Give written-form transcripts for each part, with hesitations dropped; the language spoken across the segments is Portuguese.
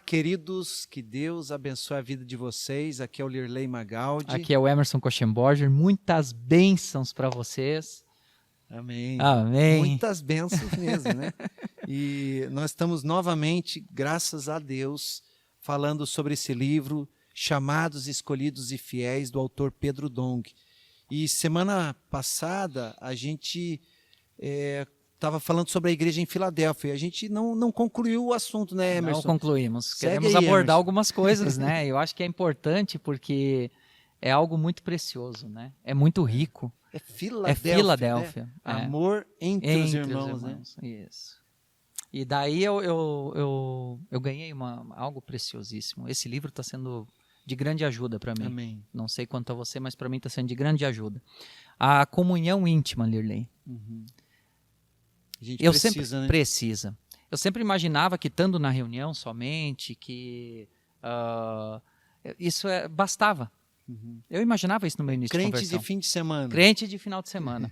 queridos, que Deus abençoe a vida de vocês. Aqui é o Lirley Magaldi. Aqui é o Emerson Koschenborger. Muitas bênçãos para vocês. Amém. Amém. Muitas bênçãos mesmo, né? E nós estamos novamente, graças a Deus, falando sobre esse livro, Chamados, Escolhidos e Fiéis, do autor Pedro Dong. E semana passada a gente estava falando sobre a igreja em Filadélfia. A gente não concluiu o assunto, né, Emerson? Não concluímos. Segue Queremos aí, abordar Emerson. algumas coisas, né? Eu acho que é importante porque é algo muito precioso, né? É muito rico. É Filadélfia. É Filadélfia. Né? É. Amor entre os irmãos, né? Isso. E daí eu ganhei algo preciosíssimo. Esse livro está sendo de grande ajuda para mim. Amém. Não sei quanto a você, mas para mim está sendo de grande ajuda. A comunhão íntima, Lirley. Uhum. A gente Eu precisa, sempre né? precisa. Eu sempre imaginava que estando na reunião somente, que isso bastava. Uhum. Eu imaginava isso no meu início de Crente conversão. de fim de semana. Crente de final de semana.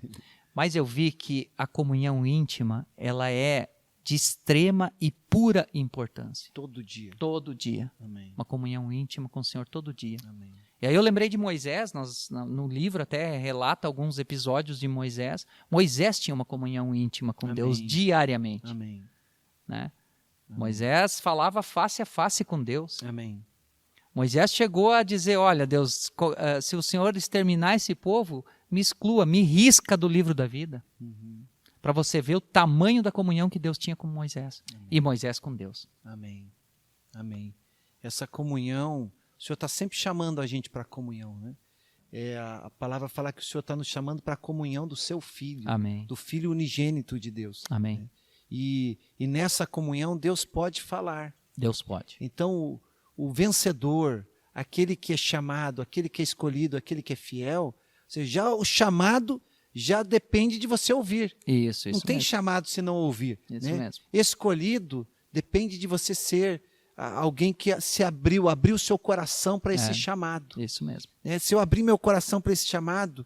Mas eu vi que a comunhão íntima, ela é de extrema e pura importância. Todo dia. Todo dia. Amém. Uma comunhão íntima com o Senhor todo dia. Amém. E aí eu lembrei de Moisés, no livro até relata alguns episódios de Moisés. Moisés tinha uma comunhão íntima com Amém. Deus diariamente. Amém. Né? Amém. Moisés falava face a face com Deus. Amém. Moisés chegou a dizer, olha Deus, se o Senhor exterminar esse povo, me exclua, me risca do livro da vida. Uhum. Para você ver o tamanho da comunhão que Deus tinha com Moisés. Amém. E Moisés com Deus. Amém. Amém. Essa comunhão, o Senhor está sempre chamando a gente para a comunhão, né? A palavra fala que o Senhor está nos chamando para a comunhão do seu Filho. Amém. Do Filho unigênito de Deus. Amém. Né? E nessa comunhão Deus pode falar. Deus pode. Então o vencedor, aquele que é chamado, aquele que é escolhido, aquele que é fiel, ou seja, já o chamado já depende de você ouvir. Isso Não tem mesmo. chamado se não ouvir. Isso né? mesmo. Escolhido depende de você ser alguém que se abriu o seu coração para esse chamado. Isso mesmo. Né? Se eu abrir meu coração para esse chamado,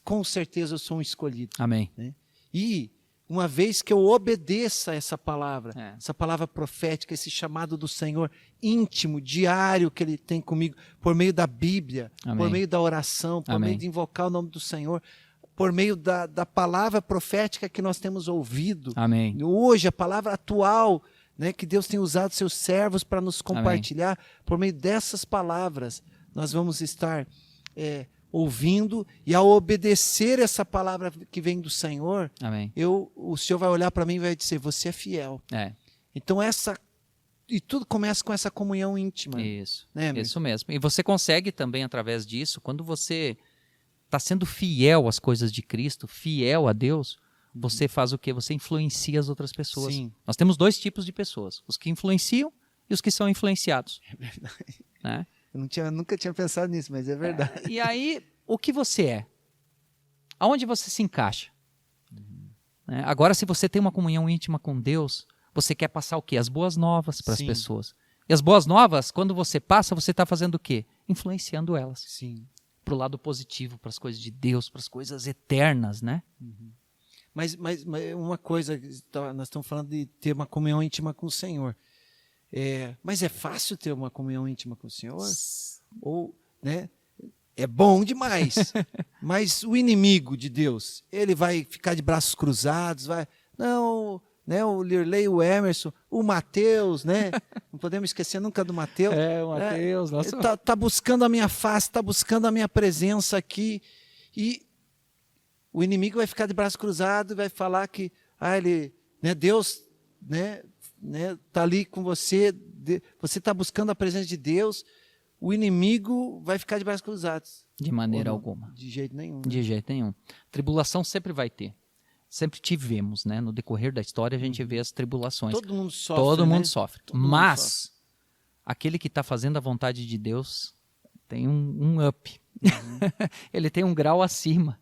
com certeza eu sou um escolhido. Amém. Né? E uma vez que eu obedeça essa palavra profética, esse chamado do Senhor íntimo, diário que Ele tem comigo, por meio da Bíblia, Amém. por meio da oração, por Amém. meio de invocar o nome do Senhor, por meio da palavra profética que nós temos ouvido. Amém. Hoje, a palavra atual, né, que Deus tem usado seus servos para nos compartilhar, por meio dessas palavras, nós vamos estar ouvindo, e ao obedecer essa palavra que vem do Senhor, Amém. o Senhor vai olhar para mim e vai dizer, você é fiel. Então e tudo começa com essa comunhão íntima. Isso. Né, Isso mesmo. E você consegue também, através disso, quando você está sendo fiel às coisas de Cristo, fiel a Deus, você faz o quê? Você influencia as outras pessoas. Sim. Nós temos dois tipos de pessoas, os que influenciam e os que são influenciados. É verdade. Né? Eu nunca tinha pensado nisso, mas é verdade. E aí, o que você é? Aonde você se encaixa? Né? Agora, se você tem uma comunhão íntima com Deus, você quer passar o quê? As boas novas para as Sim. pessoas. E as boas novas, quando você passa, você está fazendo o quê? Influenciando elas. Sim. Para o lado positivo, para as coisas de Deus, para as coisas eternas, né? Mas uma coisa, nós estamos falando de ter uma comunhão íntima com o Senhor. Mas é fácil ter uma comunhão íntima com o Senhor? Ou, né? É bom demais. Mas o inimigo de Deus, ele vai ficar de braços cruzados, não, né? O Lirley, o Emerson, o Mateus, né? Não podemos esquecer nunca do Mateus. o Mateus, nossa. Tá buscando a minha face, tá buscando a minha presença aqui. E o inimigo vai ficar de braços cruzados e vai falar que ele, né, Deus, né, tá ali com você, você está buscando a presença de Deus, o inimigo vai ficar de braços cruzados. De maneira alguma. De jeito nenhum. Né? De jeito nenhum. Tribulação sempre vai ter. Sempre tivemos, né? No decorrer da história a gente vê as tribulações. Todo mundo sofre. Todo né? mundo sofre. Mas aquele que está fazendo a vontade de Deus tem um up. Ele tem um grau acima.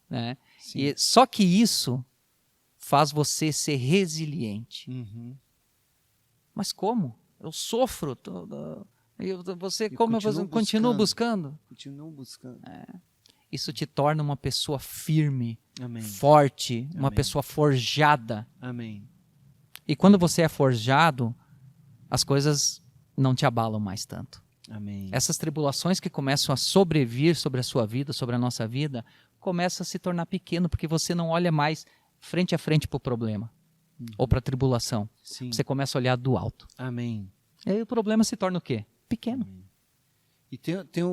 Né? E, só que isso faz você ser resiliente. Mas como? Eu sofro. Você continua buscando? Continuo buscando. Isso te torna uma pessoa firme, Amém. forte, uma Amém. pessoa forjada. Amém. E quando você é forjado, as coisas não te abalam mais tanto. Amém. Essas tribulações que começam a sobrevir sobre a sua vida, sobre a nossa vida, começam a se tornar pequeno, porque você não olha mais frente a frente para o problema ou para a tribulação. Sim. Você começa a olhar do alto. Amém. E aí o problema se torna o quê? Pequeno. Amém. E tem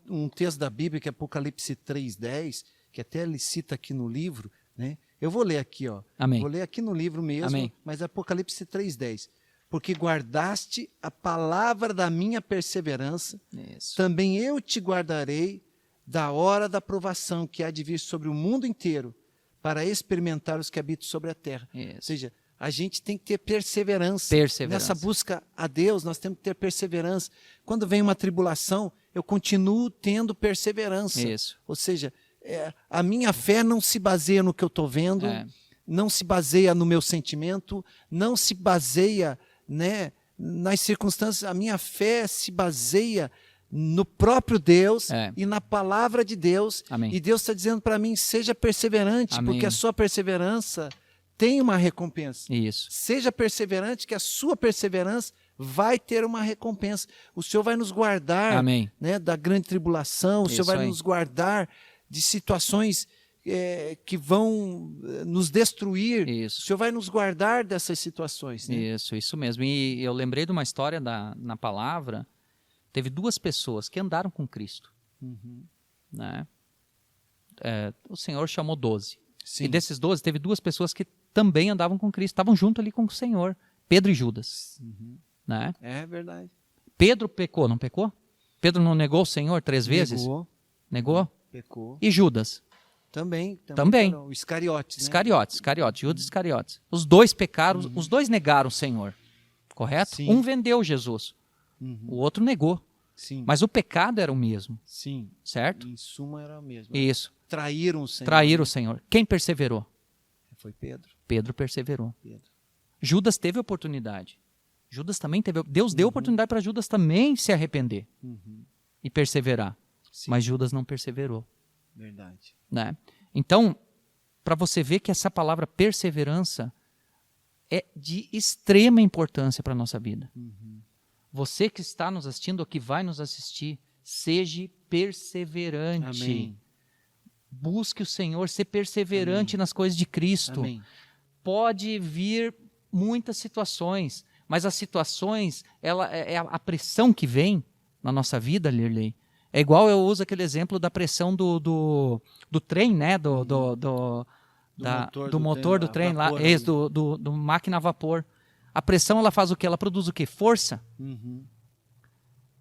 um texto da Bíblia, que é Apocalipse 3:10, que até ele cita aqui no livro, né? Eu vou ler aqui, ó. Amém. Vou ler aqui no livro mesmo, Amém. mas Apocalipse 3:10. Porque guardaste a palavra da minha perseverança, Isso. também eu te guardarei da hora da provação que há de vir sobre o mundo inteiro, para experimentar os que habitam sobre a terra. Isso. Ou seja, a gente tem que ter perseverança. Perseverança. Nessa busca a Deus, nós temos que ter perseverança. Quando vem uma tribulação, eu continuo tendo perseverança. Isso. Ou seja, a minha fé não se baseia no que eu estou vendo, não se baseia no meu sentimento, não se baseia, né, nas circunstâncias. A minha fé se baseia no próprio Deus e na palavra de Deus. Amém. E Deus está dizendo para mim, seja perseverante, Amém. porque a sua perseverança tem uma recompensa. Isso. Seja perseverante, que a sua perseverança vai ter uma recompensa. O Senhor vai nos guardar, Amém. né, da grande tribulação, o Senhor vai aí. nos guardar de situações que vão nos destruir. Isso. O Senhor vai nos guardar dessas situações. Né? Isso mesmo. E eu lembrei de uma história na palavra. Teve 2 pessoas que andaram com Cristo. Uhum. Né? O Senhor chamou 12. Sim. E desses 12, teve 2 pessoas que também andavam com Cristo, estavam junto ali com o Senhor. Pedro e Judas. Uhum. Né? É verdade. Pedro pecou, não pecou? Pedro não negou o Senhor 3 vezes? Negou? Pecou. E Judas? Também. Também. O Iscariotes. Né? Iscariotes, Judas Iscariotes. Os 2 pecaram, os 2 negaram o Senhor. Correto? Sim. Um vendeu Jesus, o outro negou. Sim. Mas o pecado era o mesmo, Sim. certo? Em suma era o mesmo. Isso. Traíram o Senhor. Traíram o Senhor. Quem perseverou? Foi Pedro. Pedro perseverou. Pedro. Judas teve oportunidade. Judas também teve. Deus deu oportunidade para Judas também se arrepender e perseverar. Sim. Mas Judas não perseverou. Verdade. Né? Então, para você ver que essa palavra perseverança é de extrema importância para a nossa vida. Você que está nos assistindo ou que vai nos assistir, seja perseverante. Amém. Busque o Senhor, ser perseverante nas coisas de Cristo. Amém. Pode vir muitas situações, mas as situações, a pressão que vem na nossa vida, Lirley, é igual eu uso aquele exemplo da pressão do trem, né? Do motor do trem lá, do máquina a vapor. A pressão, ela faz o quê? Ela produz o quê? Força.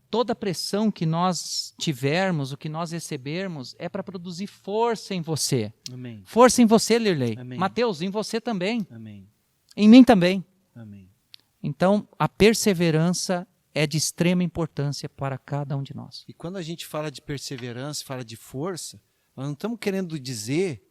Toda pressão que nós tivermos, o que nós recebermos, é para produzir força em você. Amém. Força em você, Lirley. Amém. Mateus, em você também. Amém. Em mim também. Amém. Então, a perseverança é de extrema importância para cada um de nós. E quando a gente fala de perseverança, fala de força, nós não estamos querendo dizer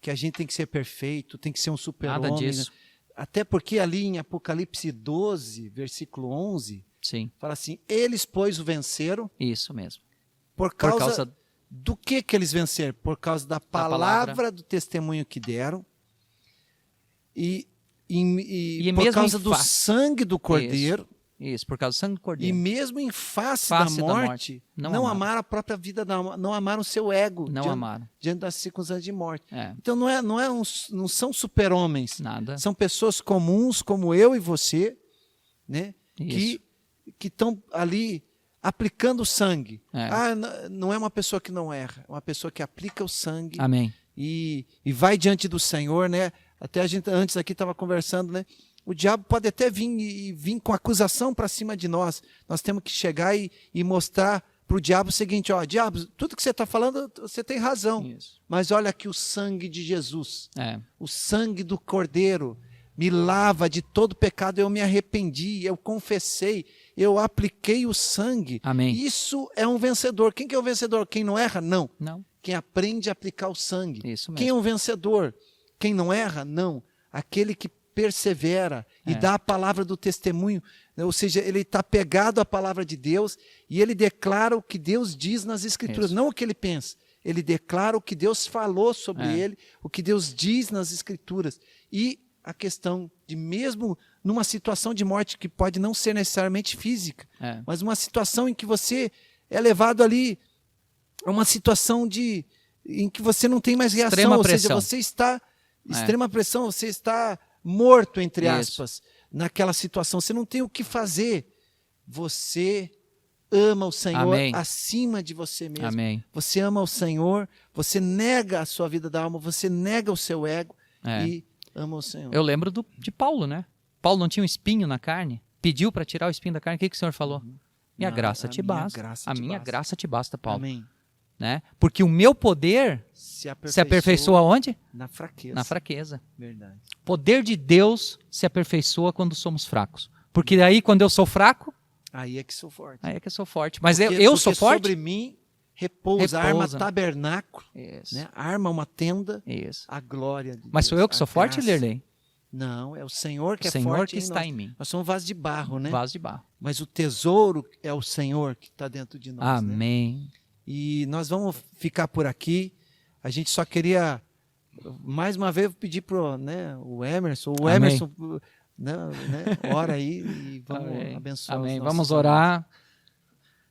que a gente tem que ser perfeito, tem que ser um super-homem. Nada disso. Até porque ali em Apocalipse 12, versículo 11, Sim. fala assim, eles, pois, o venceram. Isso mesmo. Por causa do que eles venceram? Por causa da palavra do testemunho que deram e por causa do sangue do Cordeiro. Isso, por causa do sangue do Cordeiro. E mesmo em face da morte, não amaram a própria vida, não amaram o seu ego diante das circunstâncias de morte. Então não são super-homens. Nada. São pessoas comuns como eu e você, né? Que estão ali aplicando o sangue. Não é uma pessoa que não erra, é uma pessoa que aplica o sangue. Amém. E vai diante do Senhor, né? Até a gente antes aqui estava conversando, né? O diabo pode até vir com acusação para cima de nós. Nós temos que chegar e mostrar para o diabo o seguinte, ó, diabo, tudo que você está falando, você tem razão. Isso. Mas olha aqui o sangue de Jesus, o sangue do Cordeiro, me lava de todo pecado, eu me arrependi, eu confessei, eu apliquei o sangue. Amém. Isso é um vencedor. Quem que é o vencedor? Quem não erra? Não. Quem aprende a aplicar o sangue. Isso mesmo. Quem é um vencedor? Quem não erra? Não. Aquele que persevera e dá a palavra do testemunho, ou seja, ele está pegado à palavra de Deus e ele declara o que Deus diz nas Escrituras, não o que ele pensa. Ele declara o que Deus falou sobre ele, o que Deus diz nas Escrituras. E a questão de mesmo numa situação de morte que pode não ser necessariamente física, mas uma situação em que você é levado ali a uma situação em que você não tem mais reação, Extrema ou pressão. seja, você está extrema pressão, você está morto, entre aspas, naquela situação, você não tem o que fazer. Você ama o Senhor acima de você mesmo. Amém. Você ama o Senhor, você nega a sua vida da alma, você nega o seu ego e ama o Senhor. Eu lembro de Paulo, né? Paulo não tinha um espinho na carne, pediu para tirar o espinho da carne, o que o Senhor falou? Minha graça te basta. A minha graça te basta, Paulo. Amém. Né? Porque o meu poder se aperfeiçoa onde? Na fraqueza. Na fraqueza. Verdade. O poder de Deus se aperfeiçoa quando somos fracos. Porque aí, quando eu sou fraco, aí é que sou forte. Aí é que eu sou forte. Mas eu sou forte? Sobre mim repousa. Arma tabernáculo, né? Arma uma tenda, a glória de Deus. Mas sou eu que sou forte, Lirley? Não, é o Senhor que é forte. O Senhor que está em mim. Nós somos vaso de barro, né? Vaso de barro. Mas o tesouro é o Senhor que está dentro de nós. Amém. Né? E nós vamos ficar por aqui. A gente só queria, mais uma vez, pedir para o Emerson. O Emerson, né, ora aí e vamos abençoar. Amém. Vamos orar.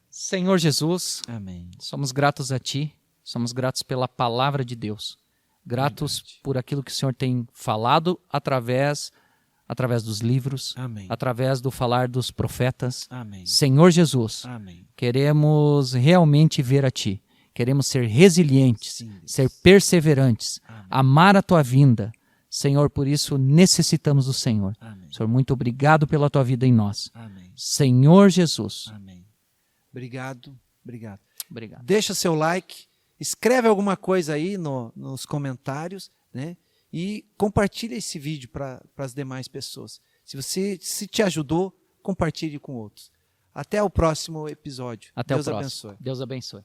Senhor Jesus, amém. Somos gratos a Ti. Somos gratos pela palavra de Deus. Gratos por aquilo que o Senhor tem falado através dos livros, através do falar dos profetas. Amém. Senhor Jesus, queremos realmente ver a Ti. Queremos ser resilientes, ser perseverantes, amar a Tua vinda. Senhor, por isso necessitamos do Senhor. Senhor, muito obrigado pela Tua vida em nós. Senhor Jesus. Amém. Obrigado. Deixa seu like, escreve alguma coisa aí nos comentários, né? E compartilha esse vídeo para as demais pessoas. Se te ajudou, compartilhe com outros. Até o próximo episódio. Deus abençoe. Deus abençoe.